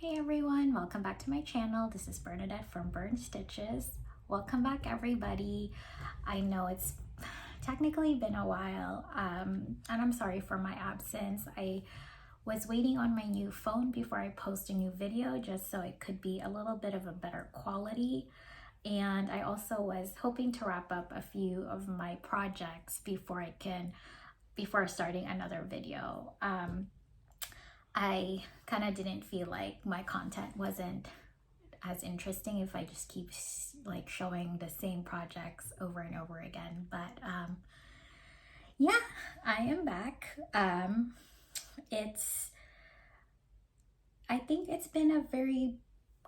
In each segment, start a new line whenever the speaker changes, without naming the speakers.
Hey everyone, welcome back to my channel. This is Bernadette from Burn Stitches. Welcome back everybody. I know it's technically been a while and I'm sorry for my absence. I was waiting on my new phone before I post a new video just so it could be a little bit of a better quality. And I also was hoping to wrap up a few of my projects before starting another video. I kind of didn't feel like my content wasn't as interesting if I just keep like showing the same projects over and over again. But yeah, I am back. I think it's been a very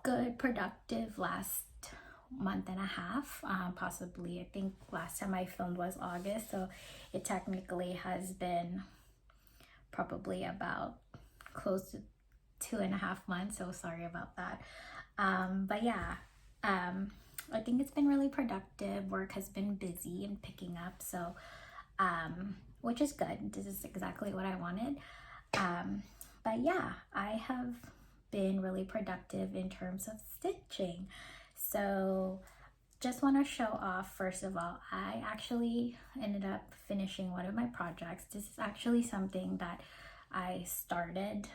good, productive last month and a half, possibly. I think last time I filmed was August, so it technically has been probably about close to 2.5 months, so sorry about that. But yeah, I think it's been really productive. Work has been busy and picking up, so which is good. This is exactly what I wanted. But yeah, I have been really productive in terms of stitching. So just want to show off, first of all, I actually ended up finishing one of my projects. This is actually something that I started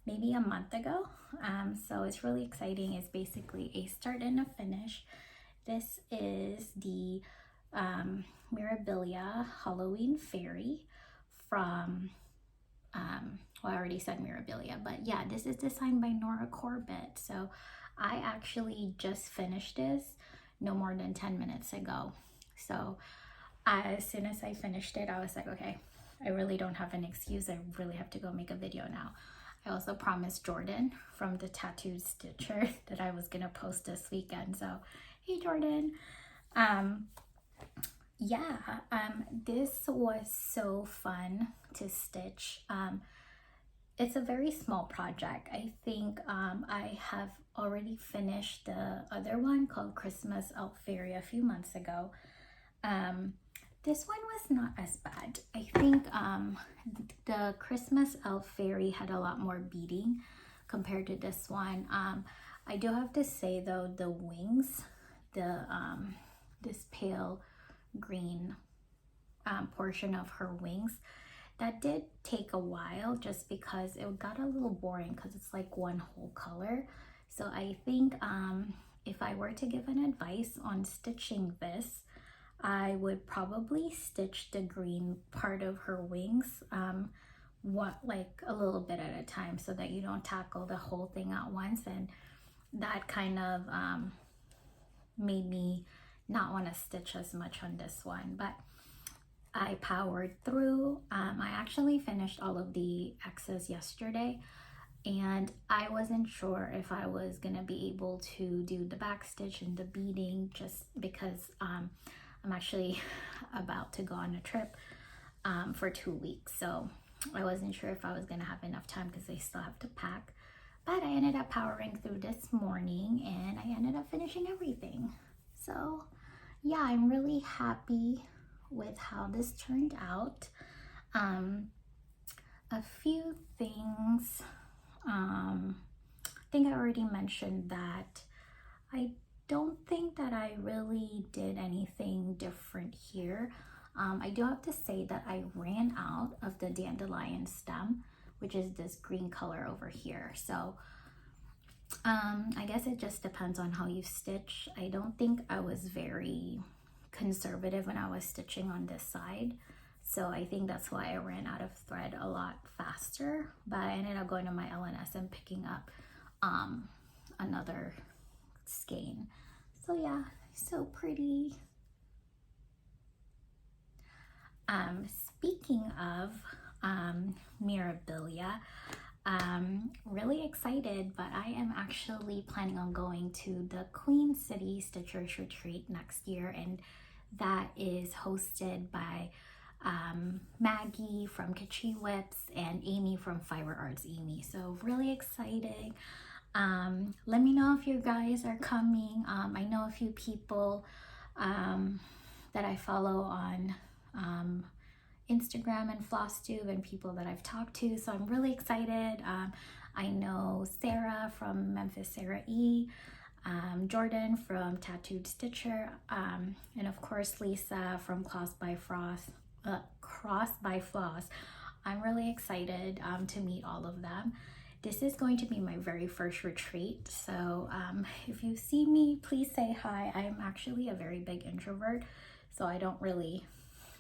maybe a month ago. So it's really exciting. It's basically a start and a finish. This is the Mirabilia Halloween Fairy from, well, I already said Mirabilia, but yeah, this is designed by Nora Corbett. So I actually just finished this no more than 10 minutes ago. So as soon as I finished it, I was like, okay, I really don't have an excuse. I really have to go make a video now. I also promised Jordan from the Tattooed Stitcher that I was gonna post this weekend. So, hey Jordan. This was so fun to stitch. It's a very small project. I think I have already finished the other one called Christmas Elf Fairy a few months ago. This one was not as bad. I think the Christmas Elf Fairy had a lot more beading compared to this one. I do have to say though, the wings, this pale green portion of her wings, that did take a while just because it got a little boring because it's like one whole color. So I think if I were to give an advice on stitching this, I would probably stitch the green part of her wings like a little bit at a time so that you don't tackle the whole thing at once. And that kind of made me not want to stitch as much on this one, but I powered through. I actually finished all of the X's yesterday, and I wasn't sure if I was gonna be able to do the back stitch and the beading just because I'm actually about to go on a trip for 2 weeks, so I wasn't sure if I was gonna have enough time because I still have to pack. But I ended up powering through this morning and I ended up finishing everything. So yeah, I'm really happy with how this turned out. A few things, I think I already mentioned that I don't think that I really did anything different here. I do have to say that I ran out of the dandelion stem, which is this green color over here. So I guess it just depends on how you stitch. I don't think I was very conservative when I was stitching on this side. So I think that's why I ran out of thread a lot faster, but I ended up going to my LNS and picking up another skein. So yeah, so pretty. Speaking of Mirabilia, really excited, but I am actually planning on going to the Queen City Stitchers Retreat next year, and that is hosted by Maggie from Kitschy Whips and Amy from Fiber Arts Amy. So really exciting. Let me know if you guys are coming. I know a few people that I follow on Instagram and Flosstube and people that I've talked to, so I'm really excited. I know Sarah from Memphis Sarah E, Jordan from Tattooed Stitcher, and of course Lisa from Cross by Floss. I'm really excited to meet all of them. This is going to be my very first retreat, so if you see me, please say hi. I am actually a very big introvert, so I don't really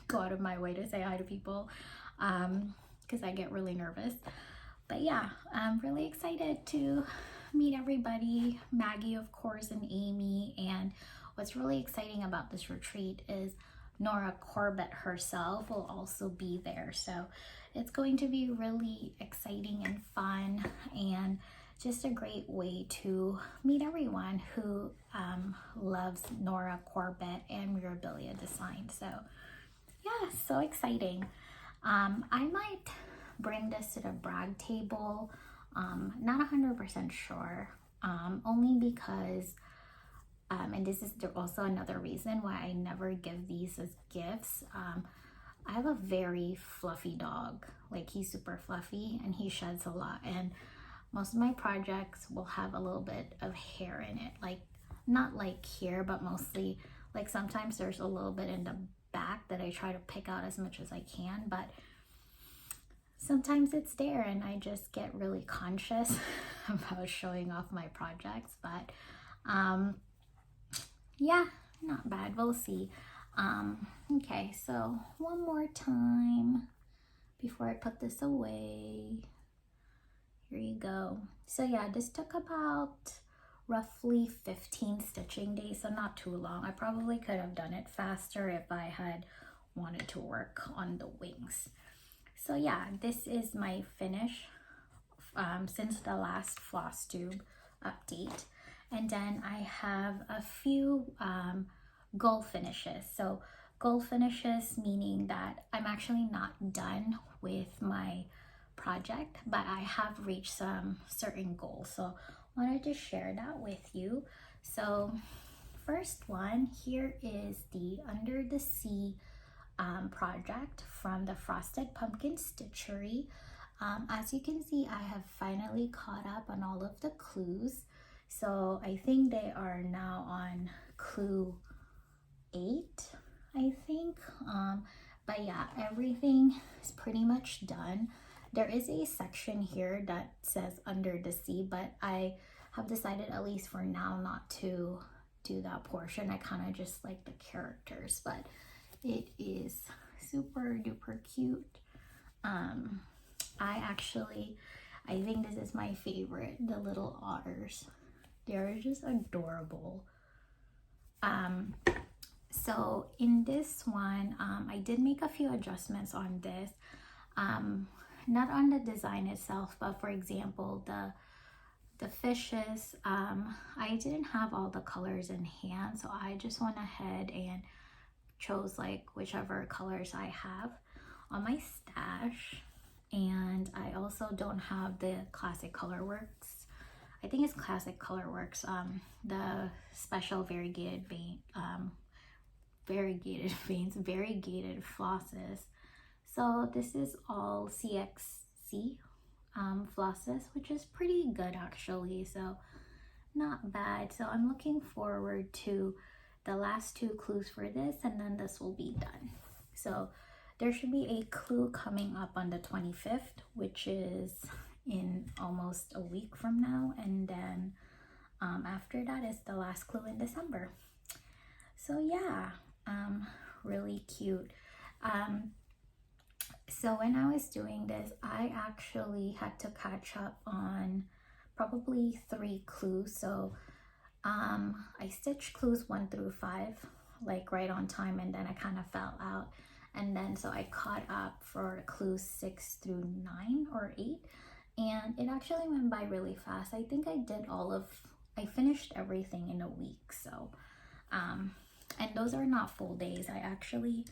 go out of my way to say hi to people because I get really nervous. But yeah, I'm really excited to meet everybody, Maggie of course, and Amy. And what's really exciting about this retreat is Nora Corbett herself will also be there, so it's going to be really exciting and fun, and just a great way to meet everyone who loves Nora Corbett and memorabilia design. So yeah, so exciting. I might bring this to the brag table, not 100% sure, only because and this is also another reason why I never give these as gifts. I have a very fluffy dog, like he's super fluffy and he sheds a lot, and most of my projects will have a little bit of hair in it, like not like here, but mostly like sometimes there's a little bit in the back that I try to pick out as much as I can, but sometimes it's there and I just get really conscious about showing off my projects. But yeah, not bad, we'll see. Okay, so one more time before I put this away. Here you go. So yeah, this took about roughly 15 stitching days, so not too long. I probably could have done it faster if I had wanted to work on the wings. So yeah, this is my finish since the last Flosstube update. And then I have a few goal finishes. So goal finishes meaning that I'm actually not done with my project, but I have reached some certain goals. So I wanted to share that with you. So first one here is the Under the Sea project from the Frosted Pumpkin Stitchery. As you can see, I have finally caught up on all of the clues. So I think they are now on clue 8, I think. But yeah, everything is pretty much done. There is a section here that says Under the Sea, but I have decided, at least for now, not to do that portion. I kind of just like the characters, but it is super duper cute. I think this is my favorite, the little otters. They're just adorable. So in this one, I did make a few adjustments on this. Not on the design itself, but for example, the fishes, I didn't have all the colors in hand, so I just went ahead and chose like whichever colors I have on my stash. And I also don't have the Classic Colorworks. I think it's Classic Colorworks, the special variegated flosses. So this is all CXC flosses, which is pretty good actually, so not bad. So I'm looking forward to the last 2 clues for this, and then this will be done. So there should be a clue coming up on the 25th, which is in almost a week from now, and then after that is the last clue in December. So yeah, really cute. So when I was doing this, I actually had to catch up on probably 3 clues. So I stitched clues 1 through 5 like right on time, and then I kind of fell out, and then so I caught up for clues 6 through 9 or 8, and it actually went by really fast. I think I finished everything in a week. So and those are not full days. I actually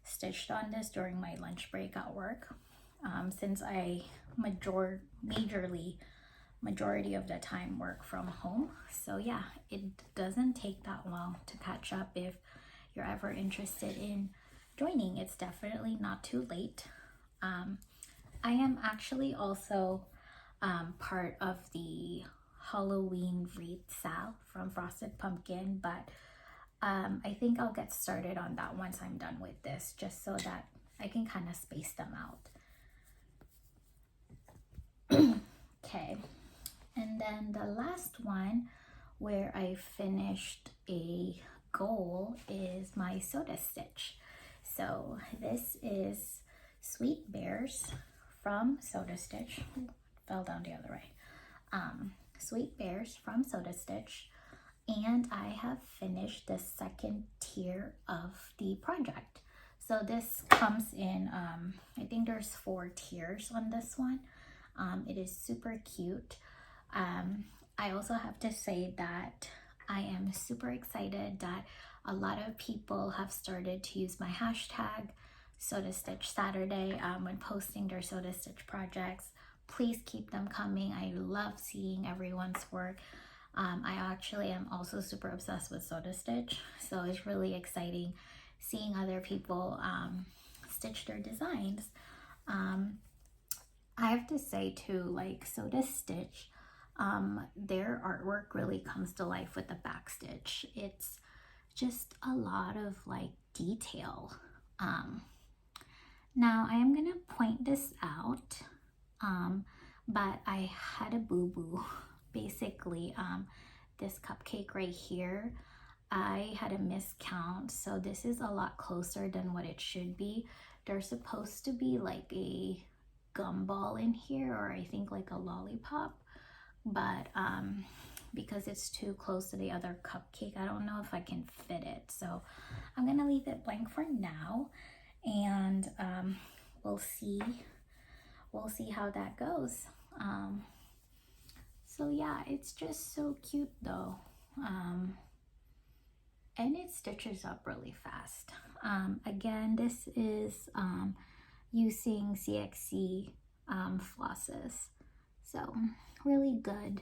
stitched on this during my lunch break at work, since I majority of the time work from home. So yeah, it doesn't take that long to catch up. If you're ever interested in joining, it's definitely not too late. I am actually also part of the Halloween wreath sale from Frosted Pumpkin, but I think I'll get started on that once I'm done with this, just so that I can kind of space them out. Okay, and then the last one where I finished a goal is my soda stitch. So this is Sweet Bears from Soda Stitch. Fell down the other way. Sweet Bears from Soda Stitch, and I have finished the second tier of the project. So this comes in, I think there's 4 tiers on this one. It is super cute. I also have to say that I am super excited that a lot of people have started to use my hashtag Soda Stitch Saturday when posting their Soda Stitch projects. Please keep them coming. I love seeing everyone's work. I actually am also super obsessed with Soda Stitch, so it's really exciting seeing other people stitch their designs. I have to say too, like Soda Stitch, their artwork really comes to life with the back stitch. It's just a lot of like detail. Now I am gonna point this out, but I had a boo-boo. Basically, this cupcake right here, I had a miscount, so this is a lot closer than what it should be. There's supposed to be like a gumball in here, or I think like a lollipop, but because it's too close to the other cupcake, I don't know if I can fit it, so I'm gonna leave it blank for now, and we'll see how that goes. So yeah, it's just so cute though, and it stitches up really fast. Again, this is using CXC flosses, so really good.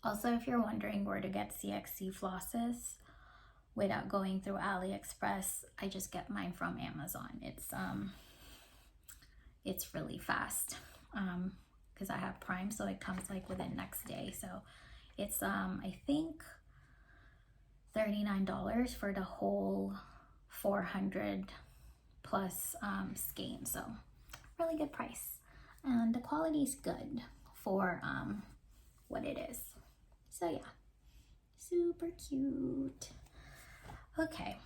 Also, if you're wondering where to get CXC flosses without going through AliExpress, I just get mine from Amazon. It's really fast because I have Prime, so it comes like within next day. So it's I think $39 for the whole 400 plus skein, so really good price, and the quality is good for what it is. So yeah, super cute. Okay,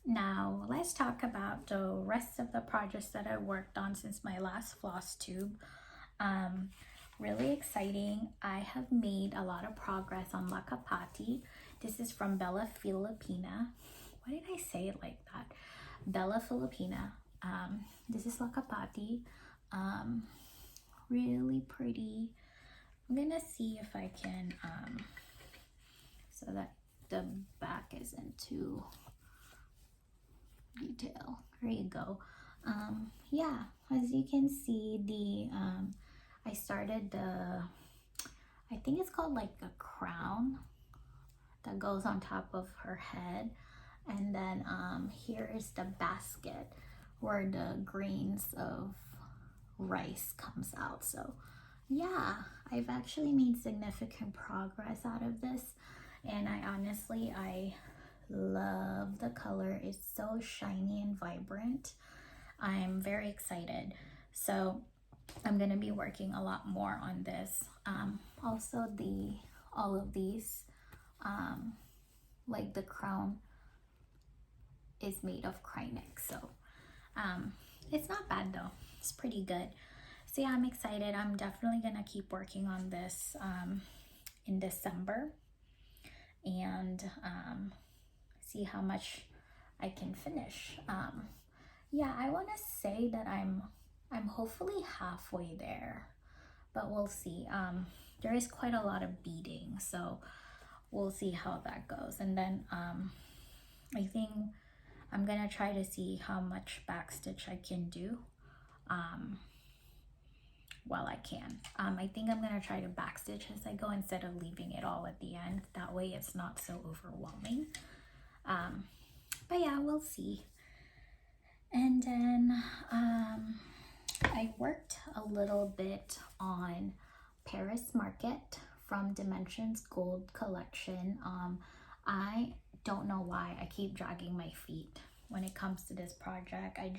now let's talk about the rest of the projects that I worked on since my last Flosstube. Really exciting. I have made a lot of progress on La Capati. This is from Bella Filipina. Why did I say it like that? Bella Filipina. This is La Capati. Really pretty. I'm gonna see if I can so that the back isn't too detail. There you go. Yeah, as you can see, I started I think it's called like a crown that goes on top of her head, and then here is the basket where the grains of rice comes out. So yeah, I've actually made significant progress out of this, and I love the color. It's so shiny and vibrant. I'm very excited, so I'm gonna be working a lot more on this. Also all of these like the crown is made of Krynic, so it's not bad though. It's pretty good. So yeah, I'm excited. I'm definitely gonna keep working on this in December, and see how much I can finish. Yeah, I want to say that I'm hopefully halfway there, but we'll see. There is quite a lot of beading, so we'll see how that goes. And then I think I'm gonna try to see how much backstitch I can do while I can. I think I'm gonna try to backstitch as I go instead of leaving it all at the end. That way it's not so overwhelming. But yeah, we'll see. And then I worked a little bit on Paris Market from Dimensions Gold Collection. I don't know why I keep dragging my feet when it comes to this project. I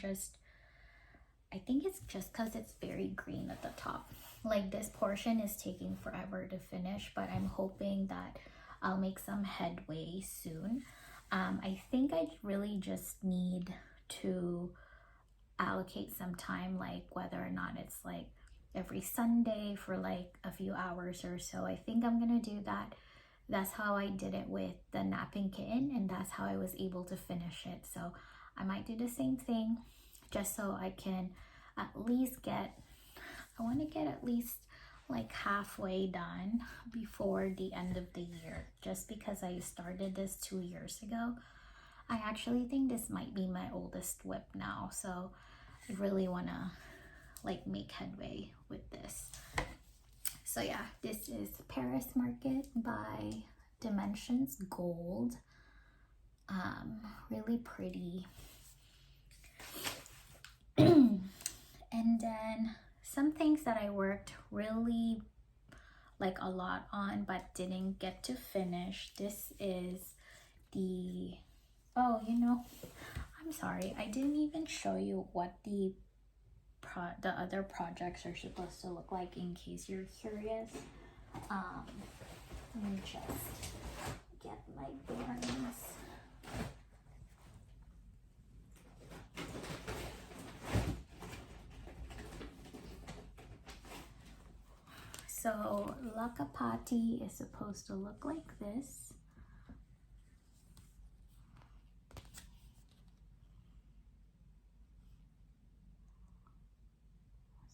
think it's just because it's very green at the top. Like, this portion is taking forever to finish, but I'm hoping that I'll make some headway soon. I think I really just need to allocate some time, like whether or not it's like every Sunday for like a few hours or so. I think I'm gonna do that. That's how I did it with the napping kitten, and that's how I was able to finish it. So I might do the same thing just so I can at least I want to get at least like halfway done before the end of the year, just because I started this 2 years ago. I actually think this might be my oldest whip now, so I really want to like make headway with this. So yeah, this is Paris Market by Dimensions Gold. Really pretty. And then some things that I worked really like a lot on but didn't get to finish. This is the, oh, you know, I'm sorry, I didn't even show you what the other projects are supposed to look like, in case you're curious. Let me just get my bearings. So Lakapati is supposed to look like this.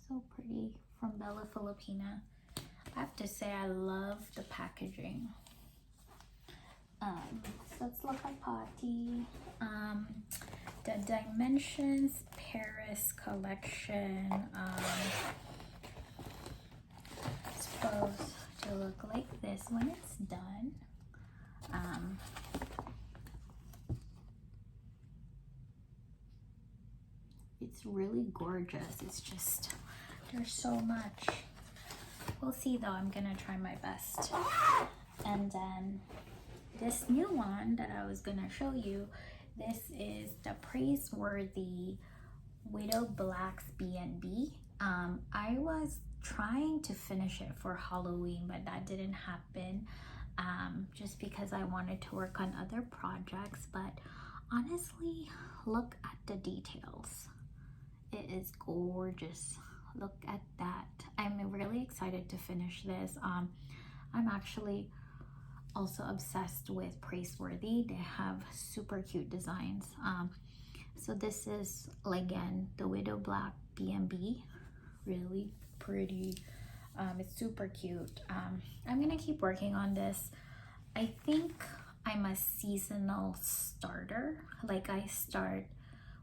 So pretty, from Bella Filipina. I have to say, I love the packaging. So it's Lakapati. The Dimensions Paris collection. Supposed to look like this when it's done. It's really gorgeous. It's just, there's so much. We'll see though, I'm gonna try my best. And then this new one that I was gonna show you, this is the Praiseworthy Widow Black's B&B. I was trying to finish it for Halloween, but that didn't happen, just because I wanted to work on other projects. But honestly, look at the details. It is gorgeous. Look at that. I'm really excited to finish this. I'm actually also obsessed with Praiseworthy. They have super cute designs. So this is, again, the Widow Black B&B. Really pretty. It's super cute. I'm gonna keep working on this. I think I'm a seasonal starter. Like, I start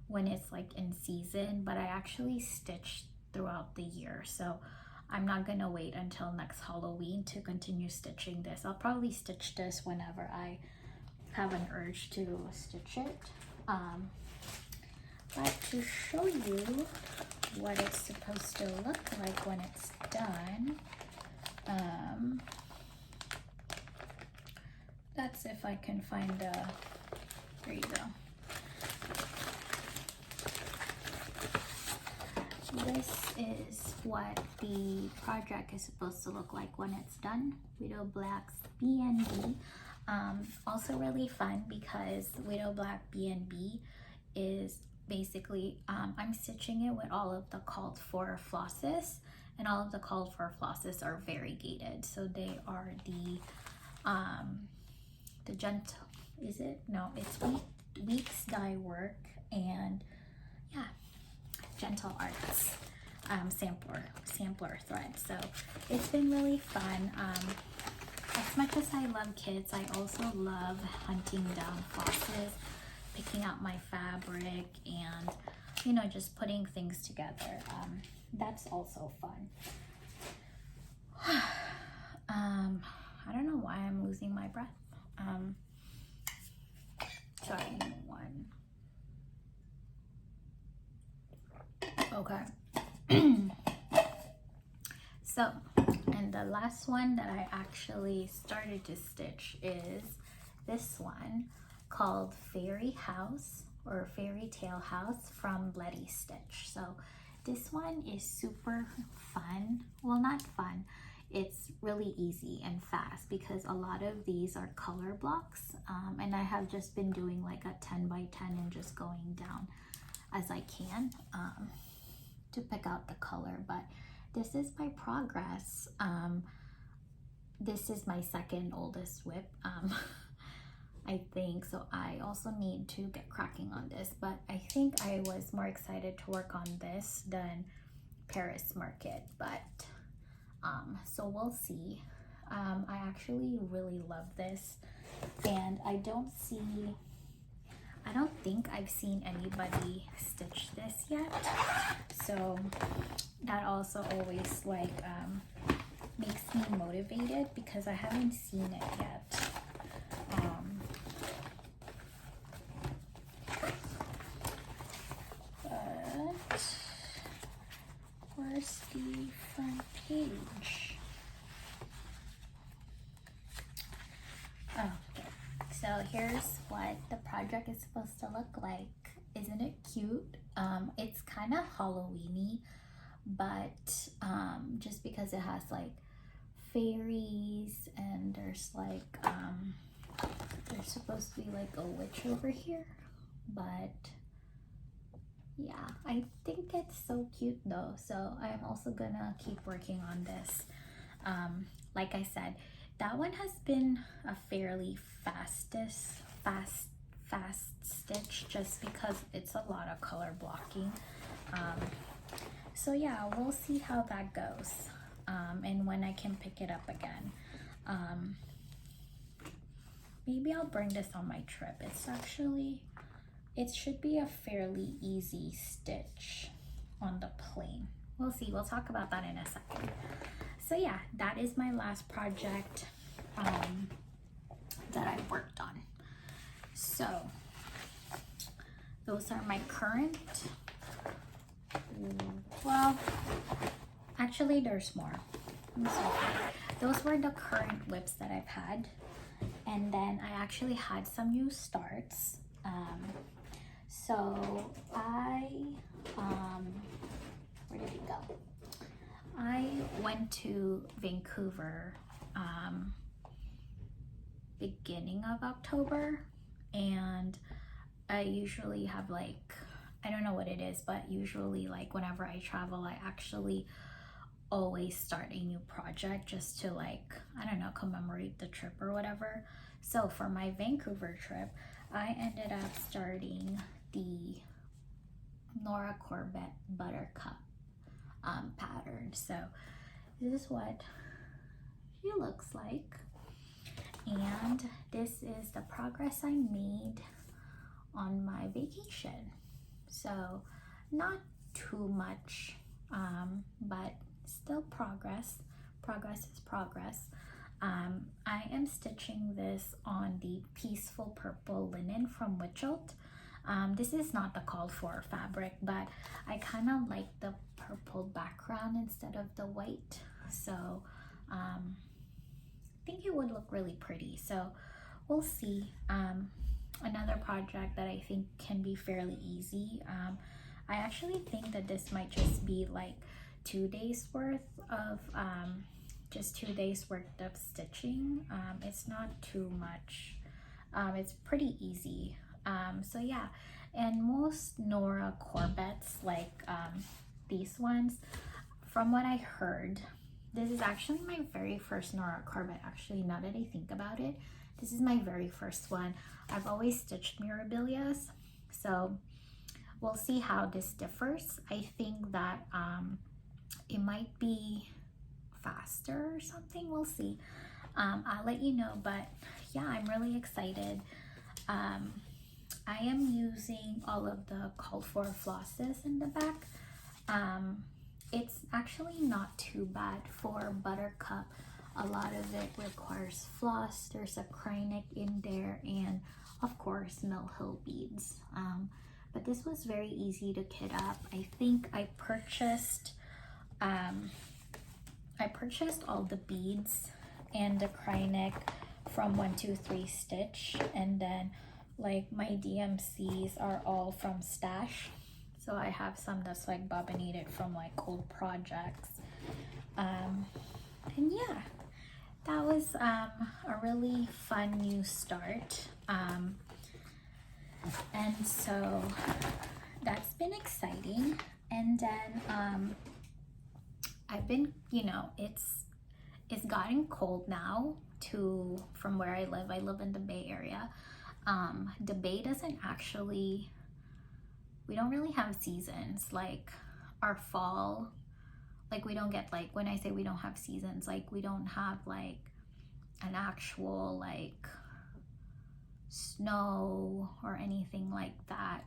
when it's like in season, but I actually stitch throughout the year. So I'm not gonna wait until next Halloween to continue stitching this. I'll probably stitch this whenever I have an urge to stitch it. But to show you what it's supposed to look like when it's done, that's if I can find the, there you go. This is what the project is supposed to look like when it's done. Widow Black's B&B. Also really fun because Widow Black B&B is basically, I'm stitching it with all of the called for flosses, and all of the called for flosses are variegated. So they are the gentle, is it? No, it's Weeks Dye Work and yeah, Gentle Arts sampler thread. So it's been really fun. As much as I love kids, I also love hunting down flosses, picking out my fabric, and, you know, just putting things together. That's also fun. I don't know why I'm losing my breath. Sorry, one. Okay. So, and the last one that I actually started to stitch is this one called Fairy House or Fairy Tale House from Bloody Stitch. So this one is super fun. Well, not fun. It's really easy and fast because a lot of these are color blocks, and I have just been doing like a 10 by 10 and just going down as I can to pick out the color. But this is my progress. This is my second oldest whip, I think, so I also need to get cracking on this, but I think I was more excited to work on this than Paris Market, but so we'll see. I actually really love this, and I don't think I've seen anybody stitch this yet, so that also always like makes me motivated because I haven't seen it yet. But where's the front page? Oh, okay. So here's what the project is supposed to look like. Isn't it cute? It's kind of Halloween-y, but just because it has like fairies and there's like there's supposed to be like a witch over here, but yeah, I think it's so cute though, so I'm also gonna keep working on this. Like I said, that one has been a fairly fast stitch just because it's a lot of color blocking. So yeah, we'll see how that goes, and when I can pick it up again. Maybe I'll bring this on my trip. It should be a fairly easy stitch on the plane. We'll see, we'll talk about that in a second. So yeah, that is my last project that I worked on. So those are my current, well, actually there's more. Those were the current whips that I've had, and then I actually had some new starts. So I where did it go? I went to Vancouver beginning of October, and I usually have like, I don't know what it is, but usually like whenever I travel, I actually always start a new project just to like, I don't know, commemorate the trip or whatever. So for my Vancouver trip, I ended up starting the Nora Corbett Buttercup pattern. So this is what she looks like, and this is the progress I made on my vacation. So not too much, but still progress. Progress is progress. I am stitching this on the Peaceful Purple linen from Witchelt. This is not the called for fabric, but I kind of like the purple background instead of the white, so I think it would look really pretty. So we'll see. Another project that I think can be fairly easy. I actually think that this might just be like 2 days worth of just 2 days worth of stitching. It's not too much. It's pretty easy. So yeah, and most Nora Corbett's, like these ones, from what I heard, this is actually my very first Nora Corbett. Actually, now that I think about it, this is my very first one. I've always stitched Mirabilias, so we'll see how this differs. I think that it might be faster or something. We'll see. I'll let you know, but yeah, I'm really excited. I am using all of the called for flosses in the back. It's actually not too bad for Buttercup. A lot of it requires floss. There's a Krynic in there, and of course Mill Hill beads. but this was very easy to kit up. I think I purchased all the beads and the cry neck from 123 Stitch, and then like my DMCs are all from Stash. So I have some that's like bobbinated from like old projects. And yeah, that was a really fun new start. And so that's been exciting. And then I've been, you know, it's gotten cold now from where I live. I live in the Bay Area. The Bay doesn't actually, we don't really have seasons. Like our fall, like we don't get, like, when I say we don't have seasons, like we don't have like an actual like snow or anything like that.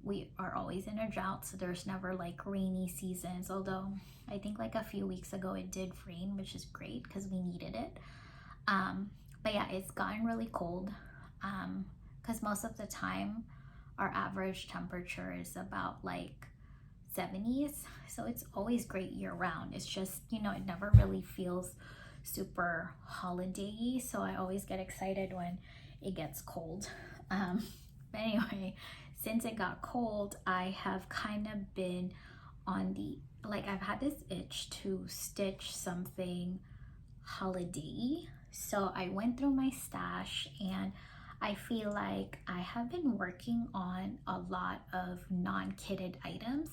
We are always in a drought, so there's never like rainy seasons, although I think like a few weeks ago it did rain, which is great because we needed it. But yeah, it's gotten really cold because most of the time our average temperature is about like 70s, so it's always great year round. It's just, you know, it never really feels super holiday-y, so I always get excited when it gets cold. But anyway, since it got cold, I have kind of been on the, like, I've had this itch to stitch something holiday. So I went through my stash, and I feel like I have been working on a lot of non-kitted items.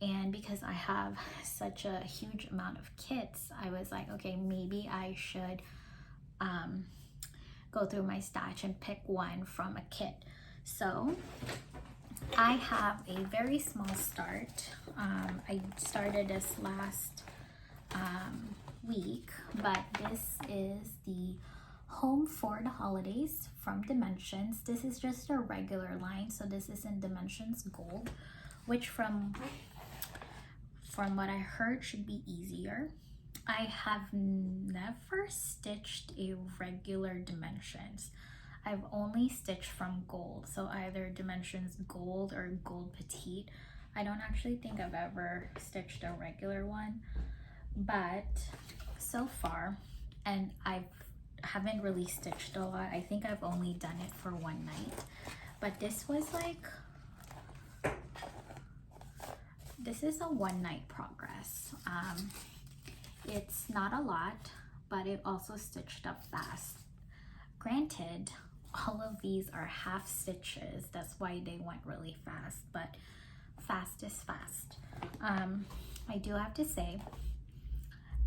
And because I have such a huge amount of kits, I was like, okay, maybe I should go through my stash and pick one from a kit. So I have a very small start. I started this last week, but this is the Home for the Holidays from Dimensions. This is just a regular line, so this is in Dimensions Gold, which from what I heard should be easier. I have never stitched a regular Dimensions. I've only stitched from gold, so either Dimensions Gold or Gold Petite. I don't actually think I've ever stitched a regular one, but so far, and I haven't really stitched a lot. I think I've only done it for one night, but this was like, this is a one night progress. It's not a lot, but it also stitched up fast. Granted, all of these are half stitches, that's why they went really fast, but fast is fast. I do have to say,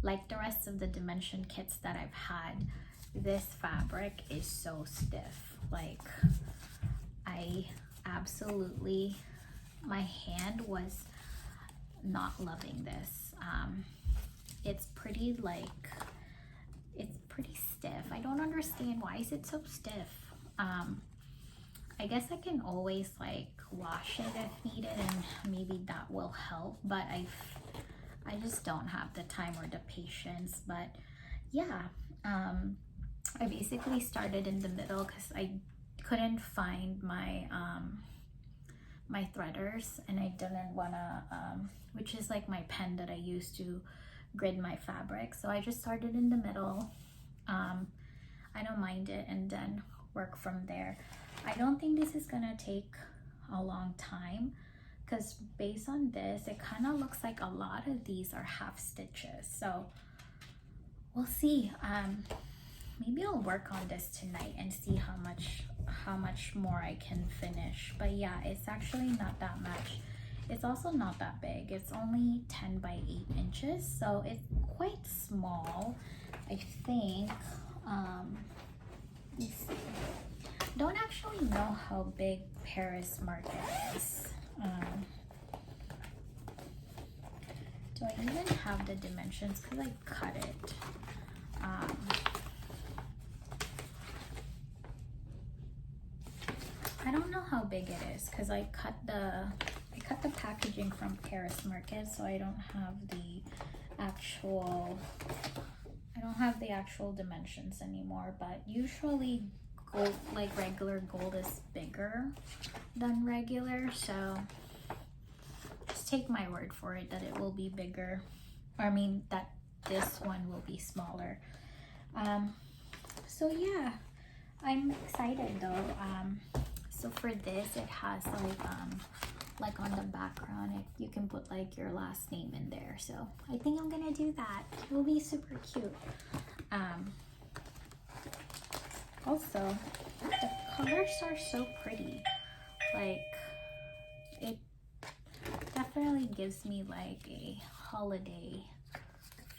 like the rest of the Dimension kits that I've had, this fabric is so stiff. Like, I absolutely, my hand was not loving this. It's pretty, like, it's pretty stiff. I don't understand, why is it so stiff? I guess I can always like wash it if needed, and maybe that will help, but I just don't have the time or the patience. But yeah, I basically started in the middle because I couldn't find my my threaders, and I didn't wanna which is like my pen that I use to grid my fabric, so I just started in the middle. I don't mind it, and then work from there. I don't think this is gonna take a long time because based on this, it kind of looks like a lot of these are half stitches, so we'll see. Maybe I'll work on this tonight and see how much more I can finish. But yeah, it's actually not that much. It's also not that big. It's only 10 by 8 inches, so it's quite small, I think. Let me see. Don't actually know how big Paris Market is. Do I even have the dimensions? Because I cut it. I don't know how big it is because I cut the packaging from Paris Market, so I don't have the actual dimensions anymore. But usually gold, like regular gold is bigger than regular, so just take my word for it that it will be bigger. Or I mean that this one will be smaller. So yeah, I'm excited though. So for this, it has like on the background, you can put like your last name in there. So I think I'm gonna do that. It will be super cute. Also, the colors are so pretty. Like, it definitely gives me like a holiday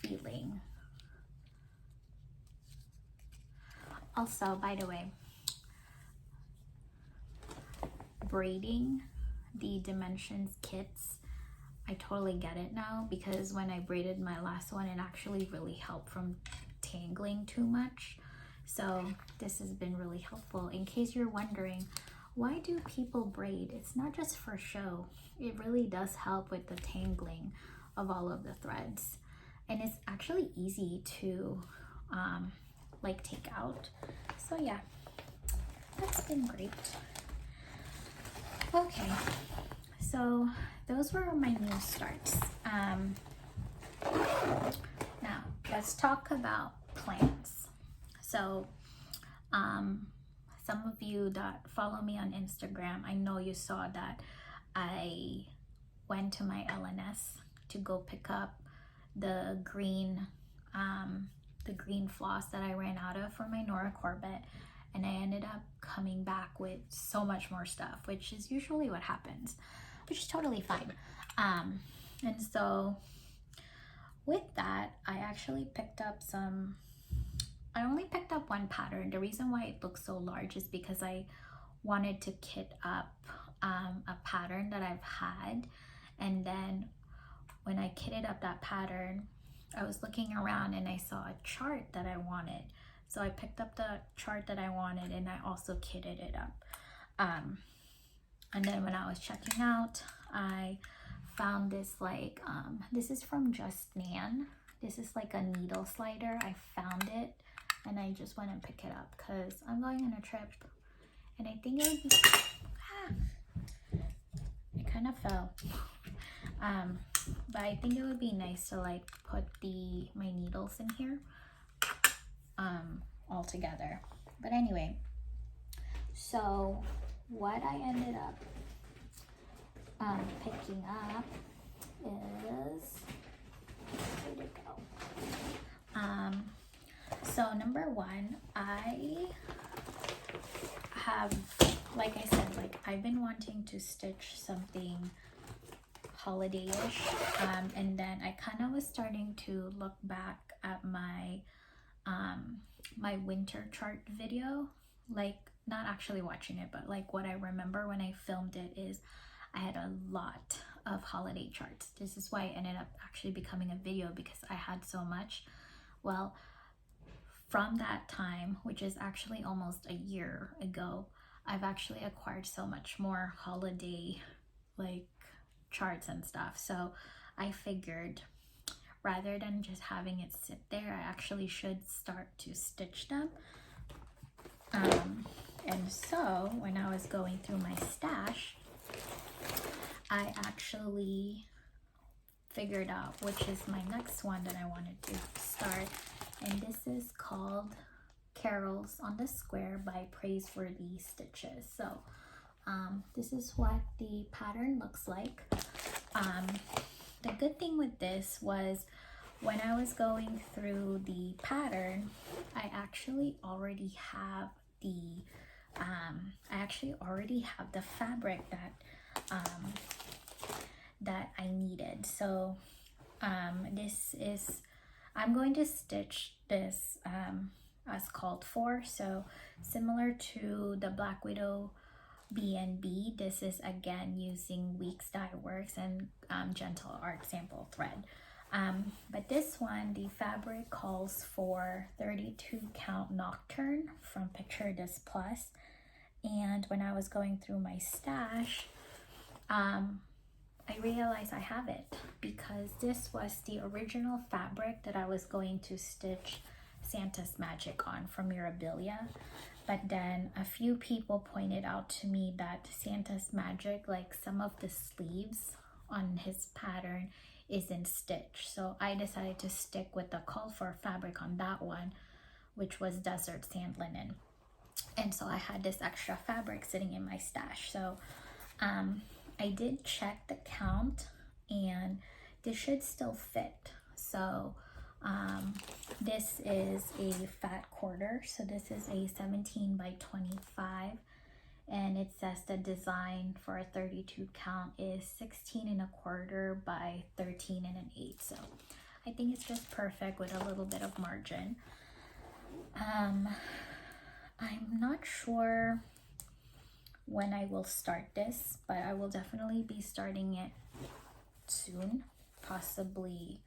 feeling. Also, by the way, braiding the dimensions kits, I totally get it now, because when I braided my last one, it actually really helped from tangling too much. So this has been really helpful. In case you're wondering, why do people braid? It's not just for show. It really does help with the tangling of all of the threads. And it's actually easy to like take out. So yeah, that's been great. Okay, so those were my new starts. Now let's talk about plants. So some of you that follow me on Instagram, I know you saw that I went to my LNS to go pick up the green floss that I ran out of for my Nora Corbett, and I ended up coming back with so much more stuff, which is usually what happens, which is totally fine. And so with that, I actually picked up I only picked up one pattern. The reason why it looks so large is because I wanted to kit up a pattern that I've had, and then when I kitted up that pattern, I was looking around and I saw a chart that I wanted. So I picked up the chart that I wanted and I also kitted it up. And then when I was checking out, I found this like, this is from Just Nan. This is like a needle slider. I found it and I just went and picked it up because I'm going on a trip and I think it would be, it kind of fell. But I think it would be nice to like put my needles in here all together. But anyway, so what I ended up picking up is, where'd it go? So number one, I have, like I said, like I've been wanting to stitch something holiday-ish, and then I kind of was starting to look back at my my winter chart video, like not actually watching it, but like what I remember when I filmed it is I had a lot of holiday charts. This is why it ended up actually becoming a video, because I had so much. Well, from that time, which is actually almost a year ago, I've actually acquired so much more holiday like charts and stuff. So I figured rather than just having it sit there, I actually should start to stitch them. And so when I was going through my stash, I actually figured out which is my next one that I wanted to start, and this is called Carols on the Square by Praiseworthy Stitches. So this is what the pattern looks like. The good thing with this was when I was going through the pattern, I actually already have the fabric that I needed. So I'm going to stitch this as called for. So similar to the Black Widow B&B, this is again using Weeks Dye Works and Gentle Art sample thread. But this one, the fabric calls for 32 count Nocturne from Picture This Plus. And when I was going through my stash, I realized I have it, because this was the original fabric that I was going to stitch Santa's Magic on from Mirabilia. But then a few people pointed out to me that Santa's Magic, like some of the sleeves on his pattern isn't stitched. So I decided to stick with the call for fabric on that one, which was desert sand linen. And so I had this extra fabric sitting in my stash. So I did check the count and this should still fit. So this is a fat quarter, so this is a 17 by 25, and it says the design for a 32 count is 16 and a quarter by 13 and an 8. So I think it's just perfect with a little bit of margin. I'm not sure when I will start this, but I will definitely be starting it soon, possibly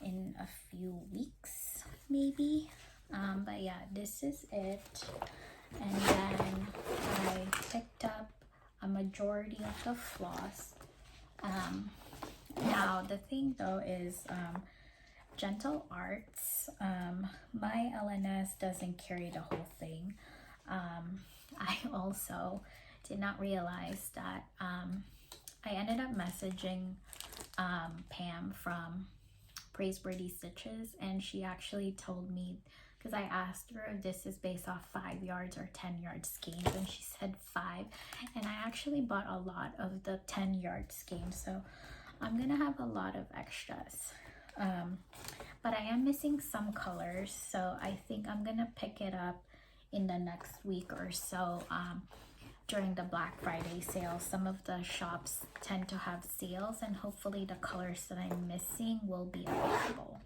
in a few weeks maybe. But yeah, this is it. And then I picked up a majority of the floss. Now the thing though is Gentle Arts, my LNS doesn't carry the whole thing. I also did not realize that I ended up messaging Pam from Praiseworthy Stitches, and she actually told me, because I asked her if this is based off 5 yards or 10 yard skeins, and she said 5, and I actually bought a lot of the 10 yard skeins, so I'm gonna have a lot of extras. But I am missing some colors, so I think I'm gonna pick it up in the next week or so. During the Black Friday sale, some of the shops tend to have sales, and hopefully the colors that I'm missing will be available.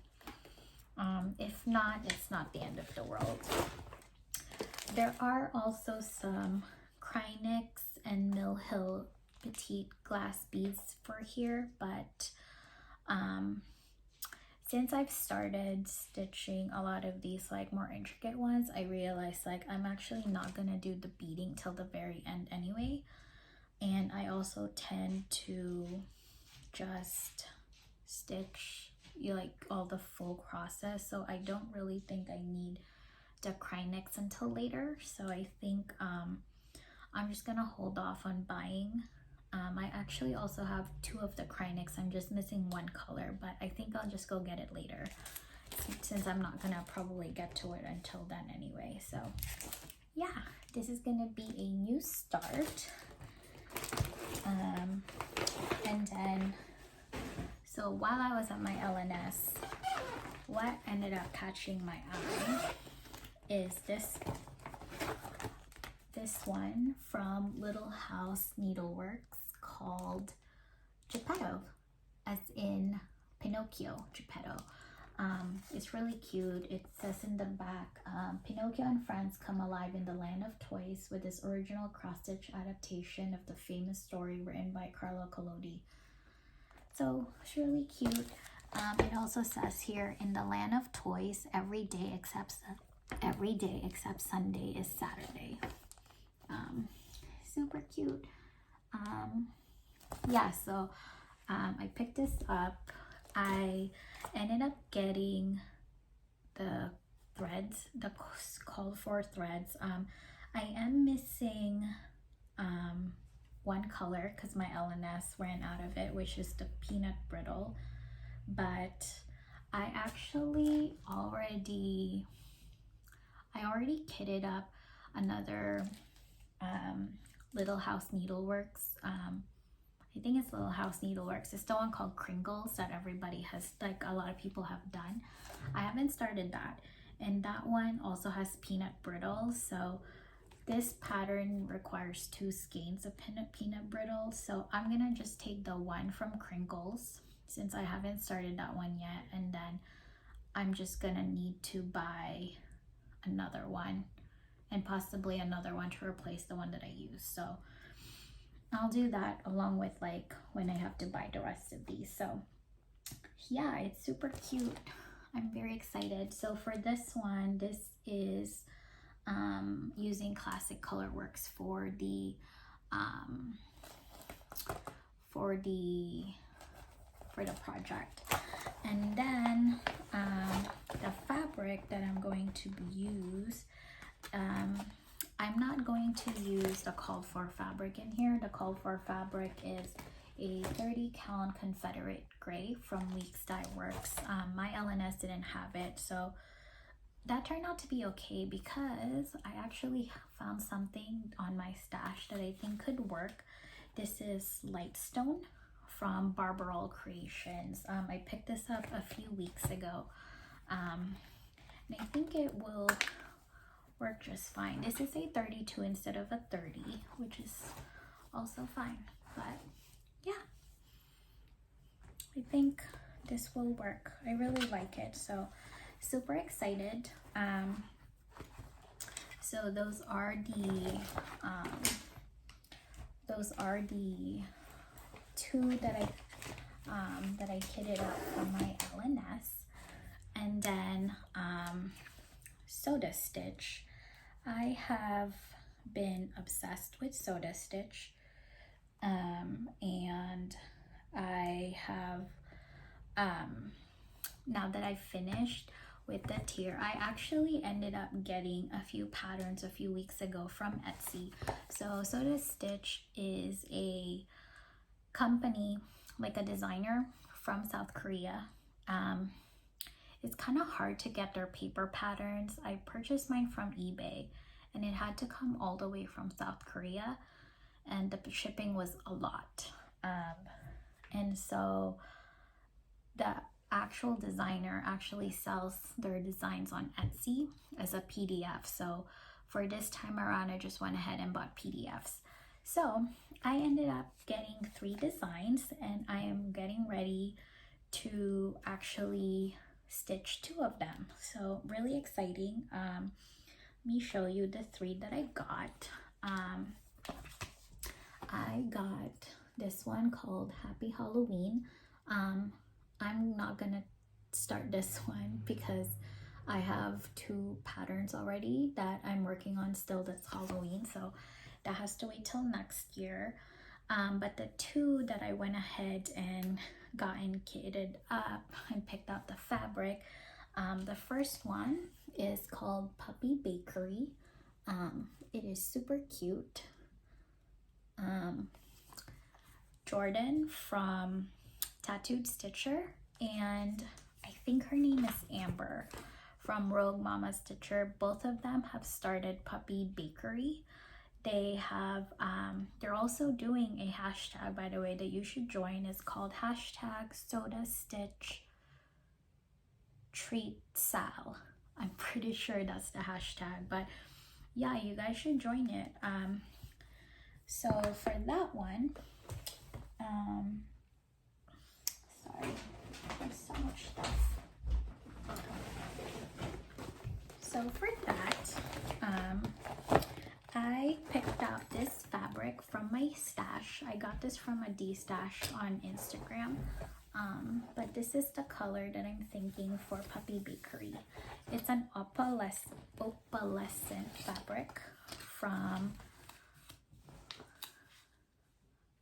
If not, it's not the end of the world. There are also some Krynics and Mill Hill petite glass beads for here, but since I've started stitching a lot of these like more intricate ones, I realized like I'm actually not gonna do the beading till the very end anyway. And I also tend to just stitch like all the full crosses, so I don't really think I need the Krynics until later. So I think I'm just gonna hold off on buying. I actually also have 2 of the Krynics. I'm just missing 1 color, but I think I'll just go get it later since I'm not gonna probably get to it until then anyway. So yeah, this is gonna be a new start. And then, so while I was at my LNS, what ended up catching my eye is this one from Little House Needleworks called Geppetto, as in Pinocchio, Geppetto. It's really cute. It says in the back, Pinocchio and friends come alive in the land of toys with this original cross-stitch adaptation of the famous story written by Carlo Collodi. So it's really cute. It also says here, in the land of toys, every day except Sunday is Saturday. Super cute. Yeah, so I picked this up. I ended up getting the threads, the called for threads. I am missing 1 color because my LNS ran out of it, which is the peanut brittle. But I actually already kitted up another Little House Needleworks. I think it's Little House Needleworks. It's the one called Kringles that everybody has, like a lot of people have done. I haven't started that, and that one also has peanut brittle. So this pattern requires 2 skeins of peanut brittle. So I'm gonna just take the one from Kringles since I haven't started that one yet, and then I'm just gonna need to buy another one and possibly another one to replace the one that I use. So I'll do that along with like when I have to buy the rest of these. So yeah, it's super cute. I'm very excited. So for this one, this is using Classic Colorworks for the project. And then the fabric that I'm going to use, called for fabric in here. The called for fabric is a 30 count Confederate gray from Weeks Dye Works. My LNS didn't have it, so that turned out to be okay because I actually found something on my stash that I think could work. This is Lightstone from Barbarol Creations. I picked this up a few weeks ago, and I think it will work just fine. This is a 32 instead of a 30, which is also fine, but yeah, I think this will work. I really like it, so super excited. So those are the two that I kitted up for my LNS. And then Soda Stitch. I have been obsessed with Soda Stitch, and I have now that I've finished with the tier, I actually ended up getting a few patterns a few weeks ago from Etsy. So Soda Stitch is a company, like a designer from South Korea. It's kind of hard to get their paper patterns. I purchased mine from eBay and it had to come all the way from South Korea, and the shipping was a lot. And so the actual designer actually sells their designs on Etsy as a PDF. So for this time around, I just went ahead and bought PDFs. So I ended up getting 3 designs, and I am getting ready to actually stitch 2 of them. So really exciting. Let me show you the 3 that I got. I got this one called Happy Halloween. I'm not gonna start this one because I have 2 patterns already that I'm working on still that's Halloween, so that has to wait till next year. But the 2 that I went ahead and gotten kitted up and picked out the fabric, the first one is called Puppy Bakery. It is super cute. Jordan from Tattooed Stitcher, and I think her name is Amber from Rogue Mama Stitcher. Both of them have started Puppy Bakery. They have they're also doing a hashtag, by the way, that you should join. It's called hashtag Soda Stitch Treat Sal. I'm pretty sure that's the hashtag, but yeah, you guys should join it. So for that one, sorry, there's so much stuff. So for that, I picked out this fabric from my stash. I got this from a D-stash on Instagram. But this is the color that I'm thinking for Puppy Bakery. It's an opalescent fabric from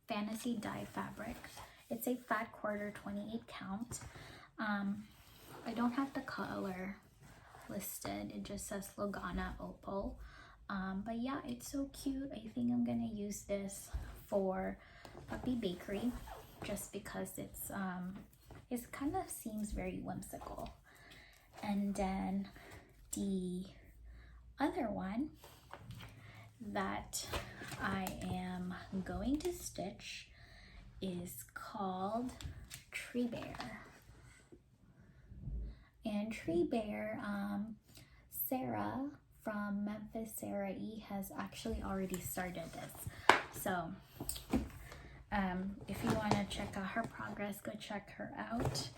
Fantasy Dye Fabric. It's a fat quarter 28 count. I don't have the color listed. It just says Logana Opal. But yeah, it's so cute. I think I'm gonna use this for Puppy Bakery just because it's kind of seems very whimsical. And then the other one that I am going to stitch is called Tree Bear. And Tree Bear, Sarah from Memphis, Sarah E, has actually already started this. So if you want to check out her progress, go check her out.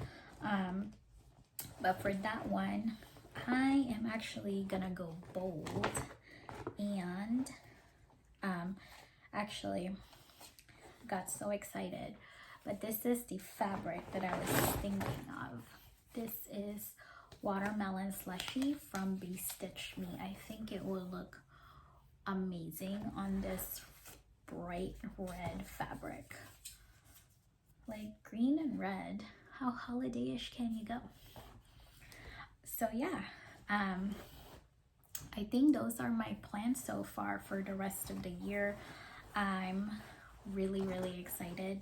But for that one, I am actually gonna go bold and actually got so excited. But this is the fabric that I was thinking of. This is Watermelon Slushy from Be Stitch Me. I think it will look amazing on this bright red fabric. Like green and red, how holiday-ish can you go? So yeah, I think those are my plans so far for the rest of the year. I'm really, really excited.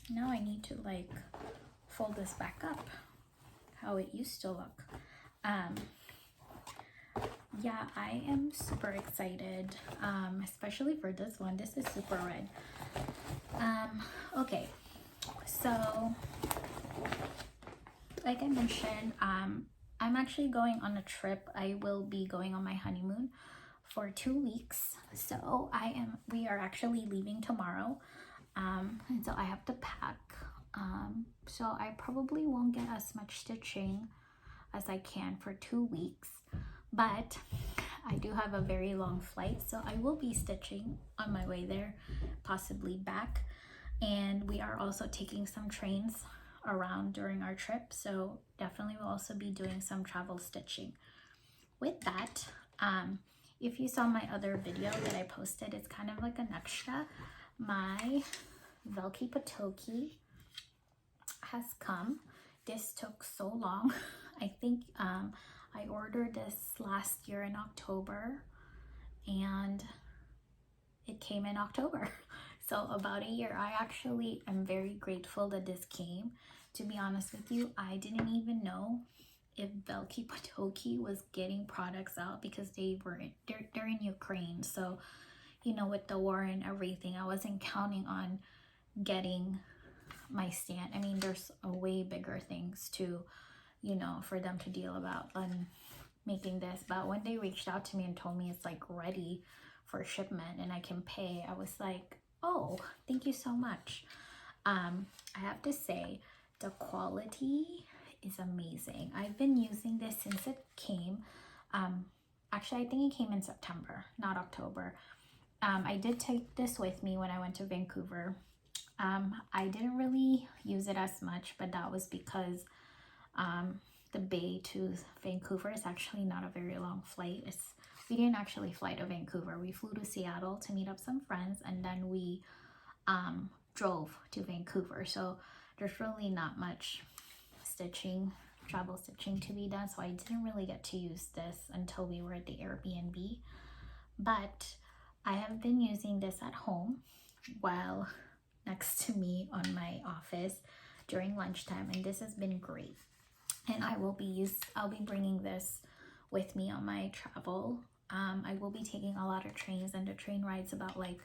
Now I need to like fold this back up how it used to look. Yeah, I am super excited, especially for this one. This is super red. Okay, so like I mentioned, I'm actually going on a trip. I will be going on my honeymoon for 2 weeks. So we are actually leaving tomorrow. And so I have to pack. So I probably won't get as much stitching as I can for 2 weeks, but I do have a very long flight, so I will be stitching on my way there, possibly back. And we are also taking some trains around during our trip, so definitely will also be doing some travel stitching. With that, if you saw my other video that I posted, it's kind of like an extra. My Velky Patoki has come. This took so long. I think I ordered this last year in October and it came in October. So about a year. I actually am very grateful that this came. To be honest with you, I didn't even know if Velky Patoki was getting products out because they're in Ukraine. So, you know, with the war and everything, I wasn't counting on getting my stand. I mean, there's a way bigger things to, you know, for them to deal about than making this. But when they reached out to me and told me it's like ready for shipment and I can pay, I was like, oh, thank you so much. I have to say the quality is amazing. I've been using this since it came. Actually, I think it came in September, not October. I did take this with me when I went to Vancouver. I didn't really use it as much, but that was because the Bay to Vancouver is actually not a very long flight. We didn't actually fly to Vancouver. We flew to Seattle to meet up some friends, and then we drove to Vancouver. So there's really not much travel stitching to be done. So I didn't really get to use this until we were at the Airbnb. But I have been using this at home while next to me on my office during lunchtime, and this has been great. And I'll be bringing this with me on my travel. I will be taking a lot of trains, and the train ride's about like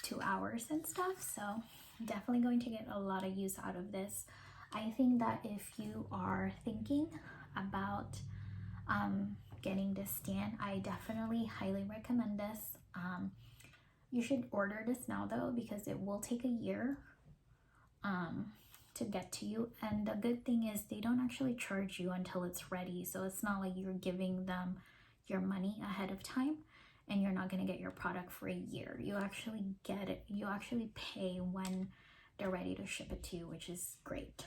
2 hours and stuff, so I'm definitely going to get a lot of use out of this. I think that if you are thinking about getting this stand, I definitely highly recommend this. You should order this now though, because it will take a year to get to you. And the good thing is they don't actually charge you until it's ready, so it's not like you're giving them your money ahead of time and you're not going to get your product for a year. You actually get it, you actually pay when they're ready to ship it to you, which is great.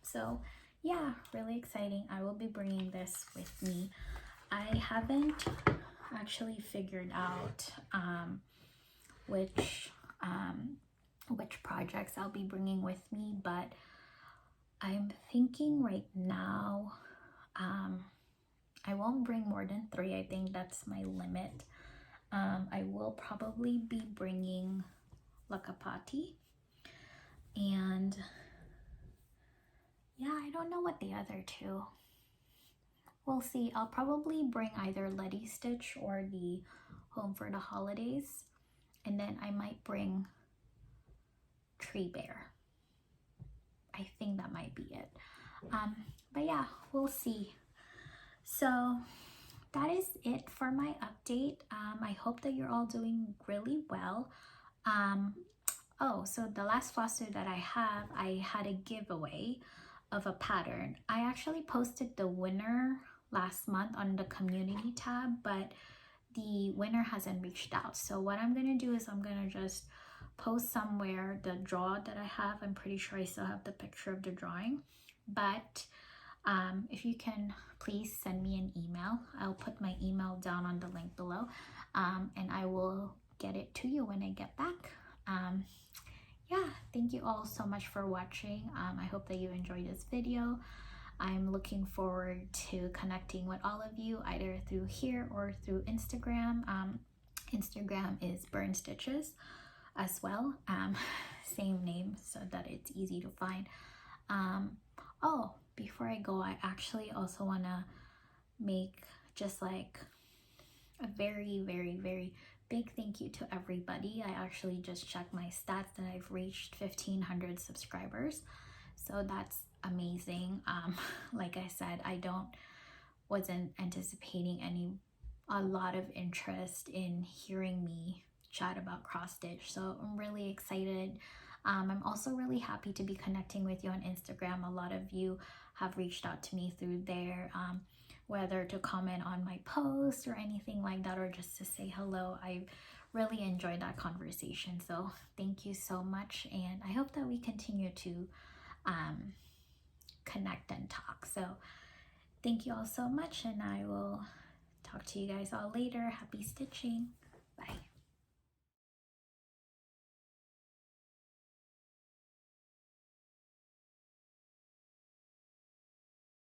So yeah, really exciting. I will be bringing this with me. I haven't actually figured out which projects I'll be bringing with me, but I'm thinking right now I won't bring more than 3. I think that's my limit. I will probably be bringing Lakapati, and yeah, I don't know what the other 2. We'll see. I'll probably bring either Letty Stitch or the Home for the Holidays, and then I might bring Tree Bear. I think that might be it. But yeah, we'll see. So that is it for my update. I hope that you're all doing really well. Oh, so the last Flosstube that I had a giveaway of a pattern. I actually posted the winner last month on the community tab, but the winner hasn't reached out. So what I'm gonna do is I'm gonna just post somewhere the draw that I have. I'm pretty sure I still have the picture of the drawing, but if you can please send me an email. I'll put my email down on the link below, and I will get it to you when I get back. Yeah, thank you all so much for watching. I hope that you enjoyed this video. I'm looking forward to connecting with all of you either through here or through Instagram. Instagram is Burn Stitches as well. Same name so that it's easy to find. Oh, before I go, I actually also want to make just like a very, very, very big thank you to everybody. I actually just checked my stats that I've reached 1,500 subscribers. So that's amazing. Like I said, wasn't anticipating a lot of interest in hearing me chat about cross stitch. So I'm really excited. I'm also really happy to be connecting with you on Instagram. A lot of you have reached out to me through there, whether to comment on my post or anything like that, or just to say hello. I really enjoyed that conversation. So thank you so much. And I hope that we continue to connect and talk. So thank you all so much, and I will talk to you guys all later. Happy stitching. Bye.